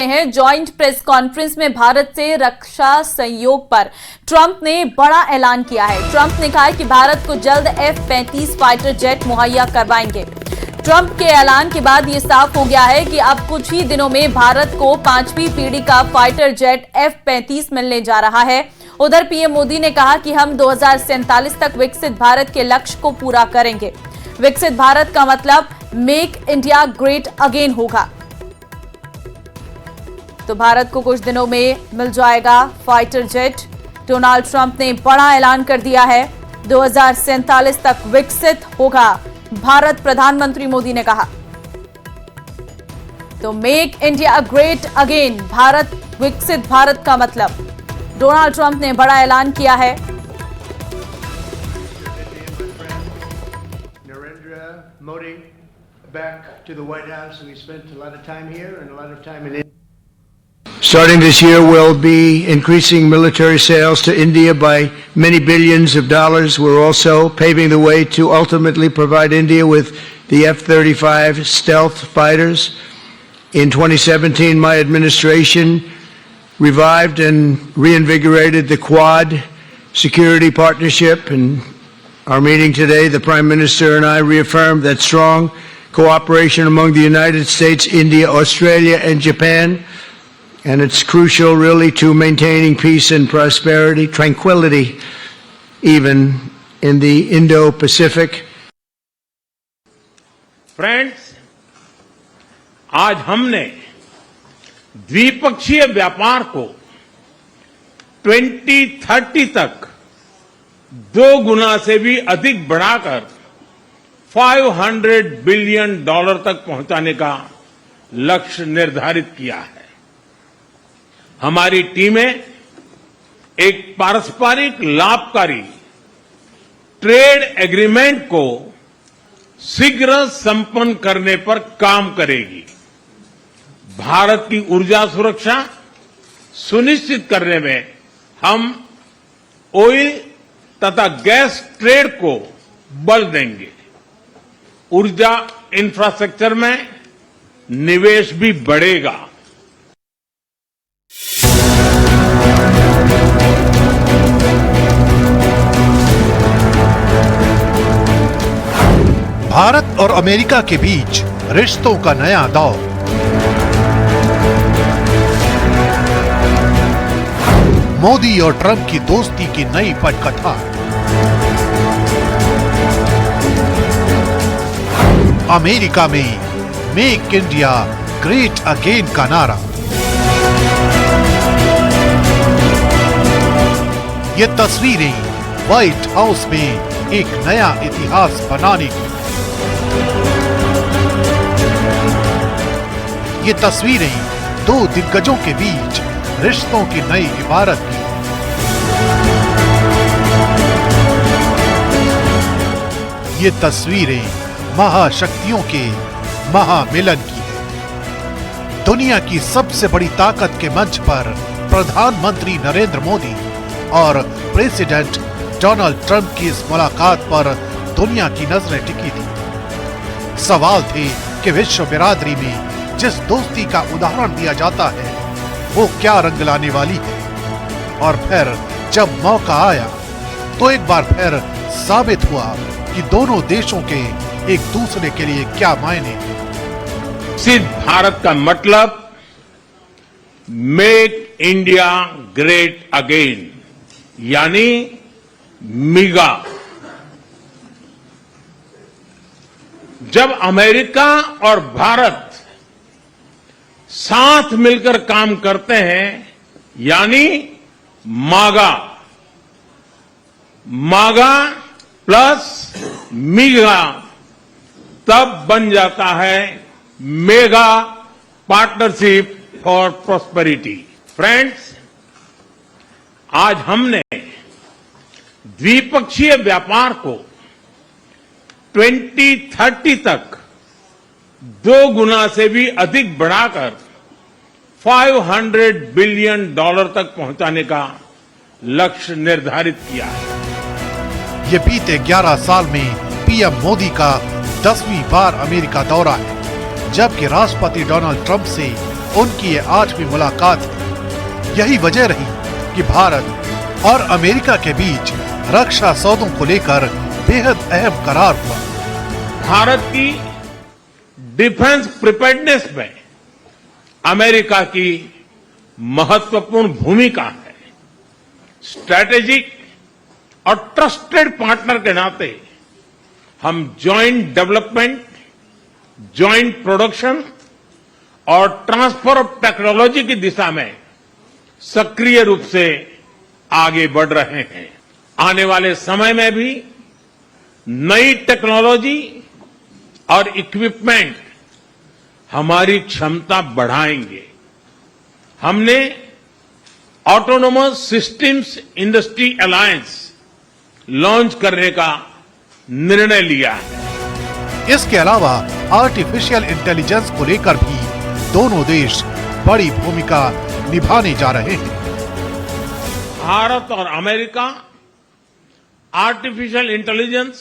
हैं joint press conference में भारत से रक्षा सहयोग पर ट्रंप ने बड़ा ऐलान किया है। ट्रंप ने कहा कि भारत को जल्द F-35 फाइटर जेट मुहैया करवाएंगे। ट्रंप के ऐलान के बाद ये साफ हो गया है कि अब कुछ ही दिनों में भारत को 5वीं पीढ़ी का फाइटर जेट F-35 मिलने जा रहा है। उधर पीएम मोदी ने कहा कि हम 2047 तक विकसित भारत के लक्ष्य को पूरा करेंगे। विकसित भारत का मतलब मेक इंडिया ग्रेट अगेन होगा। तो भारत को कुछ दिनों में मिल जाएगा फाइटर जेट। डोनाल्ड ट्रंप ने बड़ा ऐलान कर दिया है, 2047 तक विकसित होगा भारत, प्रधानमंत्री मोदी ने कहा। तो make India great again, Bharat, विकसित भारत का मतलब डोनाल्ड ट्रंप ने बड़ा ऐलान किया है। Narendra Modi back to the White House, and we spent a lot of time here and a lot of time in India. Starting this year, we'll be increasing military sales to India by many billions of dollars. We're also paving the way to ultimately provide India with the F-35 stealth fighters. In 2017, my administration revived and reinvigorated the Quad security partnership. In our meeting today, the Prime Minister and I reaffirmed that strong cooperation among the United States, India, Australia, and Japan. And it's crucial, really, to maintaining peace and prosperity, tranquility, even in the Indo-Pacific. Friends, आज हमने द्विपक्षीय व्यापार को 2030 तक 2 गुना से भी अधिक बढ़ाकर $500 बिलियन तक पहुंचाने का लक्ष्य निर्धारित किया है। हमारी टीमें एक पारस्परिक लाभकारी ट्रेड एग्रीमेंट को शीघ्र संपन्न करने पर काम करेगी। भारत की ऊर्जा सुरक्षा सुनिश्चित करने में हम ऑयल तथा गैस ट्रेड को बल देंगे। ऊर्जा इंफ्रास्ट्रक्चर में निवेश भी बढ़ेगा। भारत और अमेरिका के बीच रिश्तों का नया दौर। मोदी और ट्रंप की दोस्ती की नई पटकथा। अमेरिका में मेक इंडिया ग्रेट अगेन का नारा। ये तस्वीरें व्हाइट हाउस में एक नया इतिहास बनाने की। ये तस्वीरें 2 दिग्गजों के बीच रिश्तों की नई इबारत की। ये तस्वीरें महाशक्तियों के महामिलन की है। दुनिया की सबसे बड़ी ताकत के मंच पर प्रधानमंत्री नरेंद्र मोदी और प्रेसिडेंट डोनाल्ड ट्रंप की इस मुलाकात पर दुनिया की नजरें टिकी थी। सवाल थे कि विश्व बिरादरी में जिस दोस्ती का उदाहरण दिया जाता है वो क्या रंग लाने वाली है। और फिर जब मौका आया तो एक बार फिर साबित हुआ कि दोनों देशों के एक दूसरे के लिए क्या मायने हैं। विकसित भारत का मतलब मेक इंडिया ग्रेट अगेन, यानी मिगा। जब अमेरिका और भारत साथ मिलकर काम करते हैं, यानी मागा, मागा प्लस मिगा, तब बन जाता है mega partnership for prosperity. Friends, आज हमने द्विपक्षीय व्यापार को 2030 तक 2 गुना से भी अधिक बढ़ाकर $500 बिलियन तक पहुंचाने का लक्ष्य निर्धारित किया है। ये बीते 11 साल में पीएम मोदी का 10वीं बार अमेरिका दौरा है, जबकि राष्ट्रपति डोनाल्ड ट्रंप से उनकी ये 8वीं मुलाकात थी। यही वजह रही कि भारत और अमेरिका के बीच रक्षा सौदों को लेकर बेहद अहम करार हुआ। भारत की डिफेंस प्रिपेयर्डनेस में अमेरिका की महत्वपूर्ण भूमिका है। स्ट्रैटेजिक और ट्रस्टेड पार्टनर के नाते हम जॉइंट डेवलपमेंट, जॉइंट प्रोडक्शन और ट्रांसफर ऑफ टेक्नोलॉजी की दिशा में सक्रिय रूप से आगे बढ़ रहे हैं। आने वाले समय में भी नई टेक्नोलॉजी और इक्विपमेंट हमारी क्षमता बढ़ाएंगे। हमने autonomous systems industry alliance launch करने का निर्णय लिया है। इसके अलावा आर्टिफिशियल इंटेलिजेंस को लेकर भी दोनों देश बड़ी भूमिका निभाने जा रहे हैं। भारत और America artificial intelligence,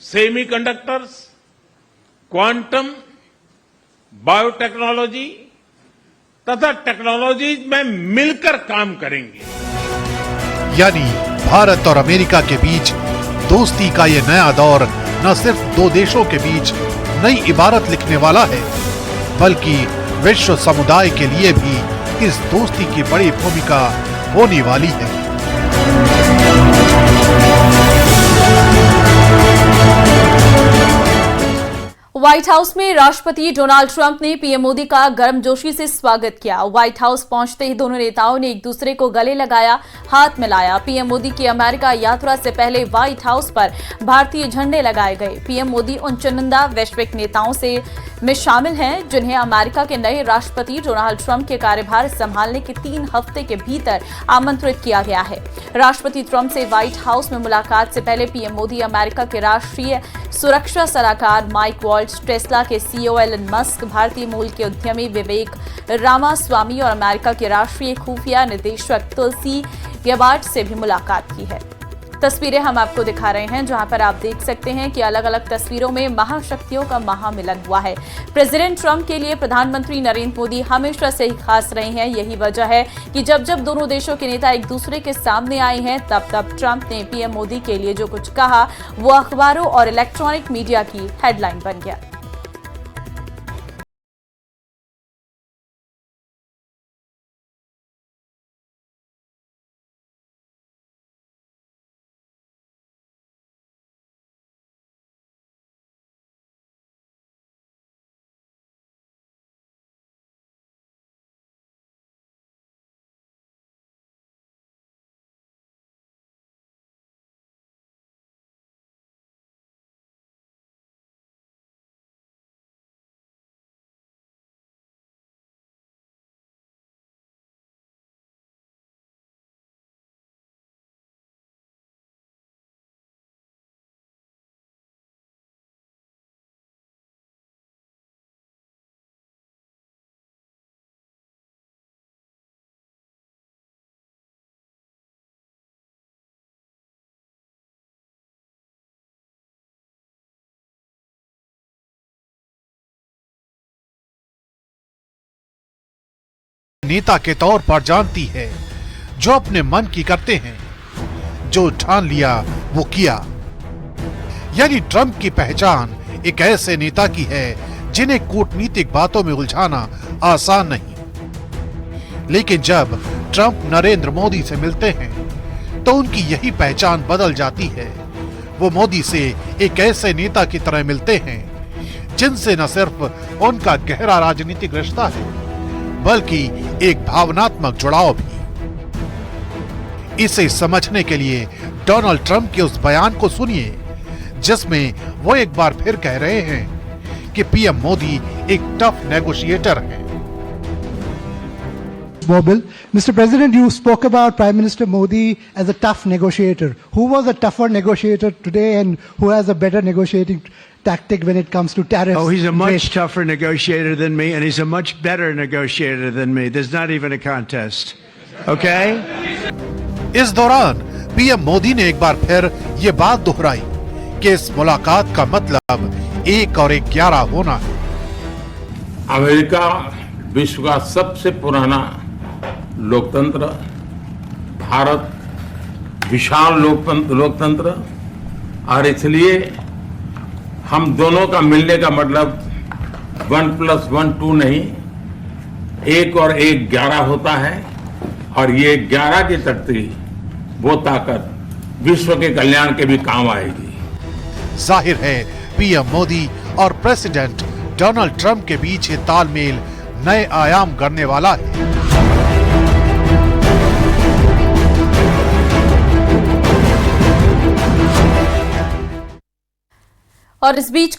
semiconductors, quantum, biotechnology तथा टेक्नोलॉजीज में मिलकर काम करेंगे। यानी भारत और अमेरिका के बीच दोस्ती का ये नया दौर न सिर्फ दो देशों के बीच नई इबारत लिखने वाला है, बल्कि विश्व समुदाय के लिए भी इस दोस्ती की बड़ी भूमिका होने वाली है। व्हाइट हाउस में राष्ट्रपति डोनाल्ड ट्रंप ने पीएम मोदी का गर्मजोशी से स्वागत किया। व्हाइट हाउस पहुंचते ही दोनों नेताओं ने एक दूसरे को गले लगाया, हाथ मिलाया। पीएम मोदी की अमेरिका यात्रा से पहले व्हाइट हाउस पर भारतीय झंडे लगाए गए। पीएम मोदी उन चुनिंदा वैश्विक नेताओं में शामिल हैं जिन्हें अमेरिका के नए राष्ट्रपति डोनाल्ड ट्रंप के कार्यभार संभालने के 3 हफ्ते के भीतर आमंत्रित किया गया है। राष्ट्रपति ट्रंप से व्हाइट हाउस में मुलाकात से पहले पीएम मोदी अमेरिका के राष्ट्रीय सुरक्षा सलाहकार माइक वॉल्ट्ज, टेस्ला के सीईओ एलन मस्क, भारतीय मूल के उद्यमी विवेक रामास्वामी और अमेरिका के राष्ट्रीय खुफिया निदेशक तुलसी गेबार्ड से भी मुलाकात की है। तस्वीरें हम आपको दिखा रहे हैं जहां पर आप देख सकते हैं कि अलग अलग तस्वीरों में महाशक्तियों का महामिलन हुआ है। प्रेसिडेंट ट्रंप के लिए प्रधानमंत्री नरेंद्र मोदी हमेशा से ही खास रहे हैं। यही वजह है कि जब जब दोनों देशों के नेता एक दूसरे के सामने आए हैं तब तब ट्रंप ने पीएम मोदी के लिए जो कुछ कहा वो अखबारों और इलेक्ट्रॉनिक मीडिया की हेडलाइन बन गया। नेता के तौर पर जानती है, जो अपने मन की करते हैं, जो ठान लिया वो किया। यानी ट्रंप की पहचान एक ऐसे नेता की है जिन्हें कूटनीतिक बातों में उलझाना आसान नहीं। लेकिन जब ट्रंप नरेंद्र मोदी से मिलते हैं तो उनकी यही पहचान बदल जाती है। वो मोदी से एक ऐसे नेता की तरह मिलते हैं जिनसे न सिर्फ उनका गहरा राजनीतिक रिश्ता है बल्कि एक भावनात्मक जुड़ाव भी। इसे समझने के लिए डोनाल्ड ट्रंप के उस बयान को सुनिए जिसमें वो एक बार फिर कह रहे हैं कि पीएम मोदी एक टफ नेगोशिएटर हैं। Bobil. Mr. President, you spoke about Prime Minister Modi as a tough negotiator. Who was a tougher negotiator today and who has a better negotiating tactic when it comes to tariffs? Oh, he's a much tougher negotiator than me, and he's a much better negotiator than me. There's not even a contest. Okay? इस दौरान PM Modi ने एक बार फिर ये बात दोहराई कि इस मुलाकात का मतलब 1 और 1 11 होना है। अमेरिका विश्व का सबसे पुराना लोकतंत्र, भारत विशाल लोकतंत्र, और इसलिए हम दोनों का मिलने का मतलब 1+1 2 नहीं, 1 और 1 11 होता है, और ये 11 की तख्ती वो ताकत विश्व के कल्याण के भी काम आएगी। जाहिर है पीएम मोदी और प्रेसिडेंट डोनाल्ड ट्रंप के बीच ये तालमेल नए आयाम गढ़ने वाला है। और इस बीच